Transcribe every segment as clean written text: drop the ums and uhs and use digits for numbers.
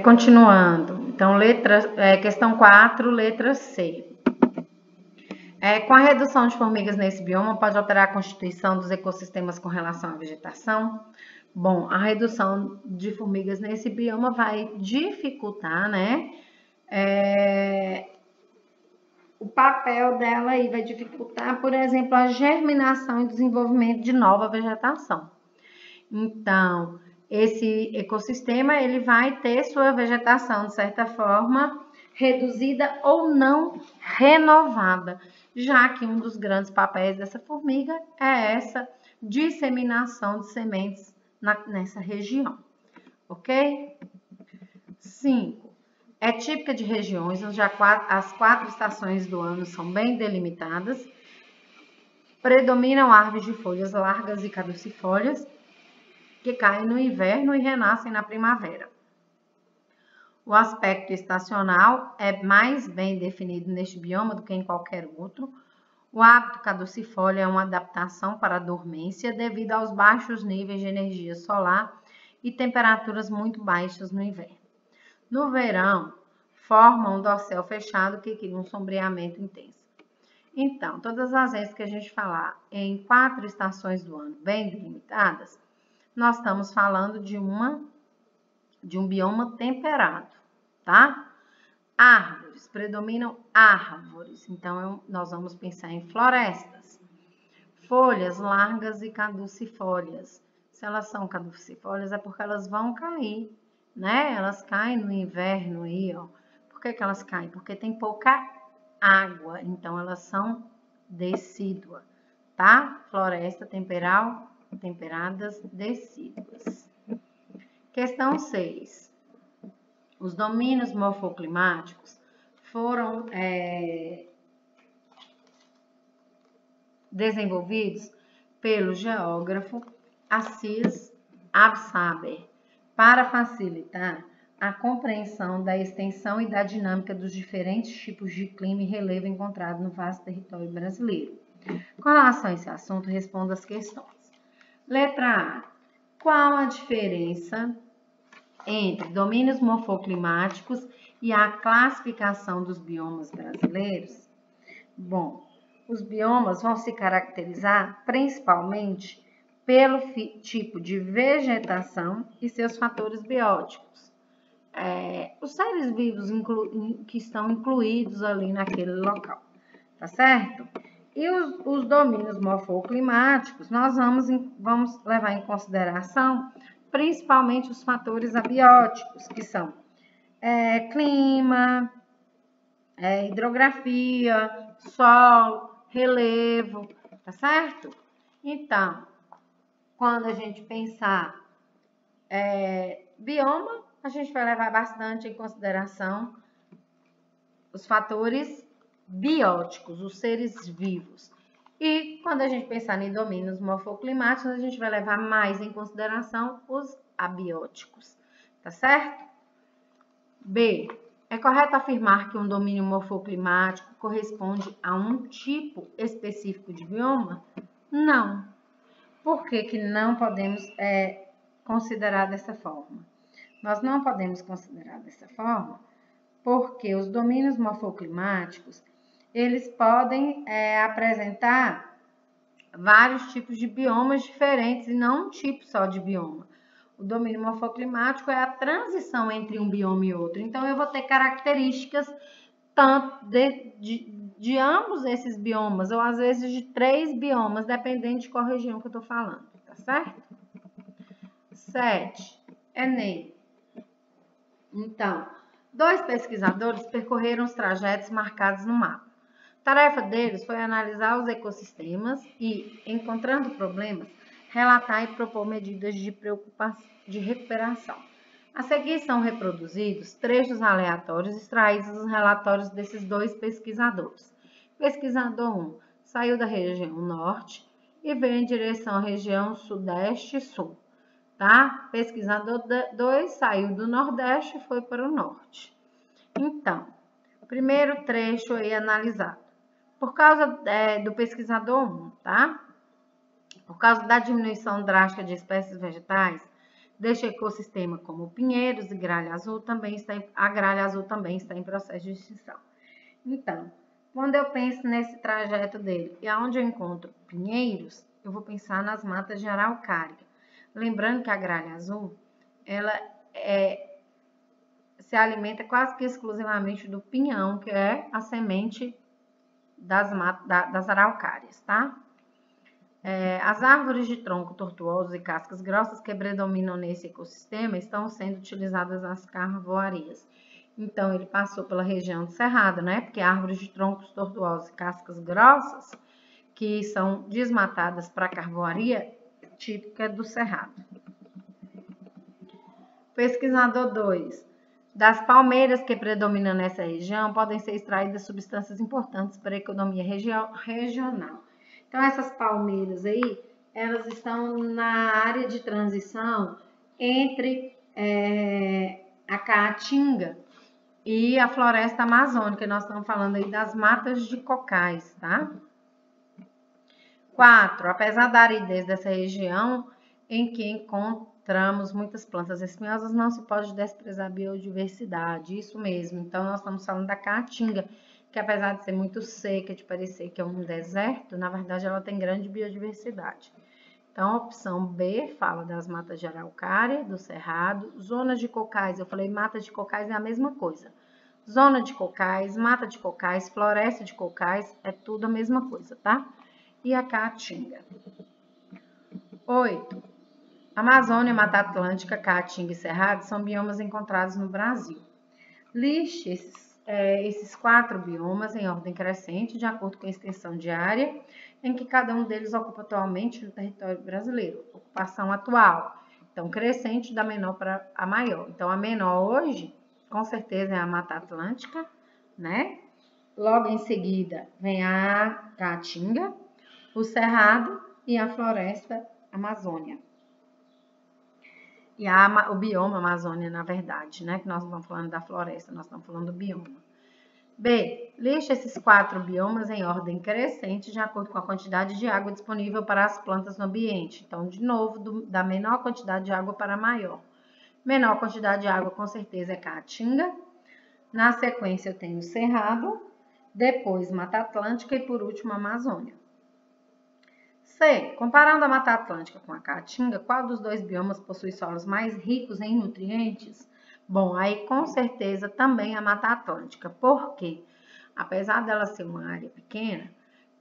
Continuando. Então, questão 4, letra C. Com a redução de formigas nesse bioma, pode alterar a constituição dos ecossistemas com relação à vegetação? Bom, a redução de formigas nesse bioma vai dificultar, né? O papel dela aí vai dificultar, por exemplo, a germinação e desenvolvimento de nova vegetação. Então, esse ecossistema, ele vai ter sua vegetação, de certa forma, reduzida ou não renovada, já que um dos grandes papéis dessa formiga é essa disseminação de sementes nessa região, ok? 5. É típica de regiões onde as 4 estações do ano são bem delimitadas, predominam árvores de folhas largas e caducifólias, que caem no inverno e renascem na primavera. O aspecto estacional é mais bem definido neste bioma do que em qualquer outro. O hábito caducifólio é uma adaptação para a dormência devido aos baixos níveis de energia solar e temperaturas muito baixas no inverno. No verão, forma um dossel fechado que cria um sombreamento intenso. Então, todas as vezes que a gente falar em 4 estações do ano bem delimitadas, nós estamos falando de um bioma temperado, tá? Árvores, predominam árvores, então nós vamos pensar em florestas. Folhas largas e caducifólias. Se elas são caducifólias é porque elas vão cair, né? Elas caem no inverno aí, ó. Por que elas caem? Porque tem pouca água, então elas são decíduas, tá? Floresta temperadas decíduas. Questão 6. Os domínios morfoclimáticos foram desenvolvidos pelo geógrafo Assis Absaber para facilitar a compreensão da extensão e da dinâmica dos diferentes tipos de clima e relevo encontrados no vasto território brasileiro. Com relação a esse assunto, responda as questões. Letra A. Qual a diferença entre domínios morfoclimáticos e a classificação dos biomas brasileiros? Bom, os biomas vão se caracterizar principalmente pelo tipo de vegetação e seus fatores bióticos. Os seres vivos que estão incluídos ali naquele local, tá certo? E os domínios morfoclimáticos, nós vamos levar em consideração principalmente os fatores abióticos, que são clima, hidrografia, solo, relevo, tá certo? Então, quando a gente pensar bioma, a gente vai levar bastante em consideração os fatores bióticos, os seres vivos. E quando a gente pensar em domínios morfoclimáticos, a gente vai levar mais em consideração os abióticos, tá certo? B. É correto afirmar que um domínio morfoclimático corresponde a um tipo específico de bioma? Não. Por que não podemos considerar dessa forma? Nós não podemos considerar dessa forma porque os domínios morfoclimáticos, eles podem apresentar vários tipos de biomas diferentes e não um tipo só de bioma. O domínio morfoclimático é a transição entre um bioma e outro. Então, eu vou ter características tanto de ambos esses biomas, ou às vezes de 3 biomas, dependendo de qual região que eu estou falando, tá certo? 7. Enem. Então, 2 pesquisadores percorreram os trajetos marcados no mapa. A tarefa deles foi analisar os ecossistemas e, encontrando problemas, relatar e propor medidas de recuperação. A seguir são reproduzidos trechos aleatórios extraídos dos relatórios desses 2 pesquisadores. Pesquisador 1 saiu da região norte e veio em direção à região sudeste e sul. Tá? Pesquisador 2 saiu do nordeste e foi para o norte. Então, primeiro trecho aí analisado. Por causa do pesquisador 1, tá? Por causa da diminuição drástica de espécies vegetais, deste ecossistema, como pinheiros e gralha azul, a gralha azul também está em processo de extinção. Então, quando eu penso nesse trajeto dele e aonde eu encontro pinheiros, eu vou pensar nas matas de araucária. Lembrando que a gralha azul, ela se alimenta quase que exclusivamente do pinhão, que é a semente das araucárias, tá? As árvores de tronco tortuoso e cascas grossas que predominam nesse ecossistema estão sendo utilizadas nas carvoarias. Então, ele passou pela região do cerrado, né? Porque árvores de troncos tortuosos e cascas grossas, que são desmatadas para carvoaria, típica do cerrado. Pesquisador 2. Das palmeiras que predominam nessa região, podem ser extraídas substâncias importantes para a economia regional. Então, essas palmeiras aí, elas estão na área de transição entre a caatinga e a floresta amazônica. Nós estamos falando aí das matas de cocais, tá? 4. Apesar da aridez dessa região, em que encontramos muitas plantas espinhosas, não se pode desprezar a biodiversidade. Isso mesmo. Então, nós estamos falando da caatinga, que apesar de ser muito seca, de parecer que é um deserto, na verdade ela tem grande biodiversidade. Então, a opção B fala das matas de araucária, do cerrado, zonas de cocais. Eu falei mata de cocais é a mesma coisa. Zona de cocais, mata de cocais, floresta de cocais, é tudo a mesma coisa, tá? E a caatinga. 8. Amazônia, Mata Atlântica, Caatinga e Cerrado são biomas encontrados no Brasil. Liste esses 4 biomas em ordem crescente, de acordo com a extensão de área em que cada um deles ocupa atualmente no território brasileiro. Ocupação atual. Então, crescente da menor para a maior. Então, a menor hoje, com certeza, é a Mata Atlântica, né? Logo em seguida, vem a Caatinga, o Cerrado e a Floresta Amazônia. E o bioma Amazônia, na verdade, né? Que nós não estamos falando da floresta, nós estamos falando do bioma. B. Liste esses 4 biomas em ordem crescente, de acordo com a quantidade de água disponível para as plantas no ambiente. Então, de novo, da menor quantidade de água para a maior. Menor quantidade de água, com certeza, é Caatinga. Na sequência, eu tenho o Cerrado, depois Mata Atlântica e, por último, a Amazônia. C. Comparando a Mata Atlântica com a Caatinga, qual dos 2 biomas possui solos mais ricos em nutrientes? Bom, aí com certeza também a Mata Atlântica. Por quê? Apesar dela ser uma área pequena,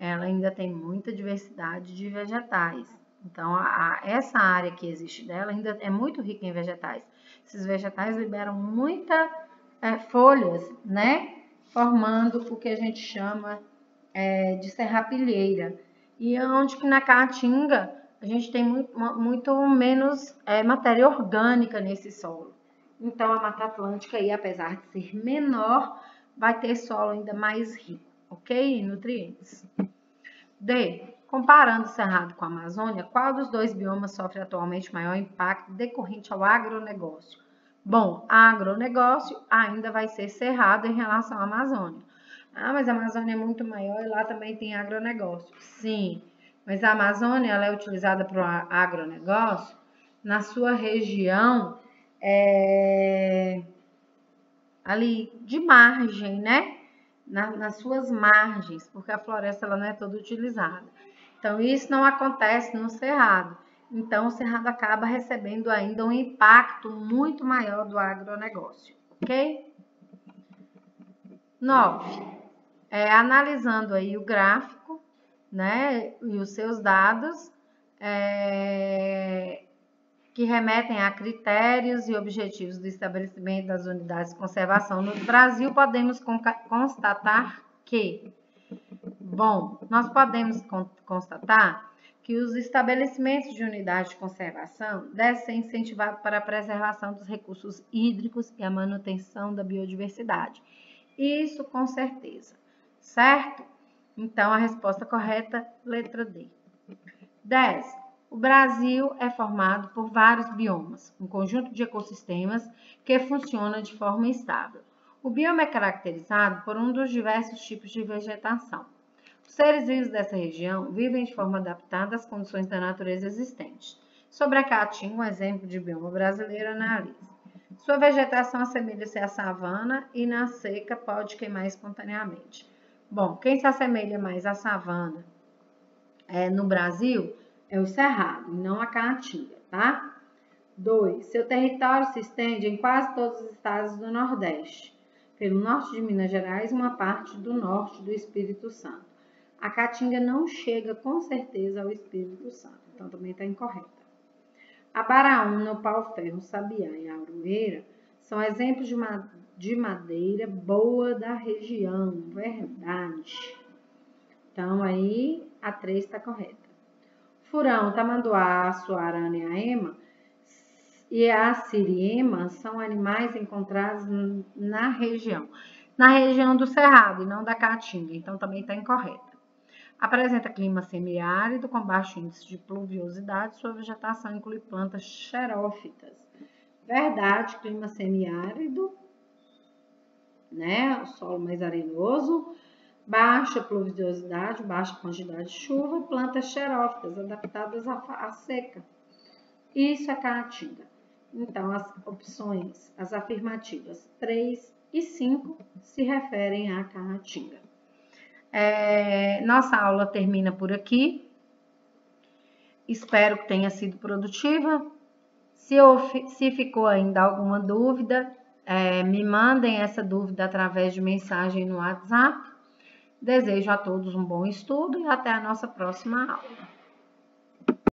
ela ainda tem muita diversidade de vegetais. Então, essa área que existe dela ainda é muito rica em vegetais. Esses vegetais liberam muitas folhas, né? Formando o que a gente chama de serrapilheira. E onde que na Caatinga a gente tem muito menos matéria orgânica nesse solo. Então, a Mata Atlântica, aí, apesar de ser menor, vai ter solo ainda mais rico, ok? Em nutrientes. D. Comparando o Cerrado com a Amazônia, qual dos 2 biomas sofre atualmente maior impacto decorrente ao agronegócio? Bom, agronegócio ainda vai ser Cerrado em relação à Amazônia. Ah, mas a Amazônia é muito maior e lá também tem agronegócio. Sim, mas a Amazônia ela é utilizada para o agronegócio na sua região ali de margem, né? Nas suas margens, porque a floresta ela não é toda utilizada. Então, isso não acontece no Cerrado. Então, o Cerrado acaba recebendo ainda um impacto muito maior do agronegócio, ok? 9. Analisando aí o gráfico, né, e os seus dados, que remetem a critérios e objetivos do estabelecimento das unidades de conservação no Brasil, podemos constatar que, bom, nós podemos constatar que os estabelecimentos de unidades de conservação devem ser incentivados para a preservação dos recursos hídricos e a manutenção da biodiversidade. Isso com certeza, certo? Então, a resposta correta, letra D. 10. O Brasil é formado por vários biomas, um conjunto de ecossistemas que funciona de forma estável. O bioma é caracterizado por um dos diversos tipos de vegetação. Os seres vivos dessa região vivem de forma adaptada às condições da natureza existente. Sobre a caatinga, um exemplo de bioma brasileiro, analise. Sua vegetação assemelha-se à savana e na seca pode queimar espontaneamente. Bom, quem se assemelha mais à savana no Brasil é o cerrado, e não a caatinga, tá? 2. Seu território se estende em quase todos os estados do Nordeste, pelo norte de Minas Gerais e uma parte do norte do Espírito Santo. A caatinga não chega com certeza ao Espírito Santo, então também está incorreta. A baraúna, o pau-ferro, o sabiá e a aroeira são exemplos de madeira boa da região, verdade. Então, aí a 3 está correta. Furão, tamanduá, açuarana e a ema e a siriema são animais encontrados na região do cerrado e não da caatinga, então também está incorreta. Apresenta clima semiárido com baixo índice de pluviosidade, sua vegetação inclui plantas xerófitas. Verdade, clima semiárido, né? O solo mais arenoso, baixa pluviosidade, baixa quantidade de chuva, plantas xerófitas adaptadas à seca. Isso é caatinga. Então, as opções, as afirmativas 3 e 5 se referem à caatinga. Nossa aula termina por aqui. Espero que tenha sido produtiva. Se ficou ainda alguma dúvida, me mandem essa dúvida através de mensagem no WhatsApp. Desejo a todos um bom estudo e até a nossa próxima aula.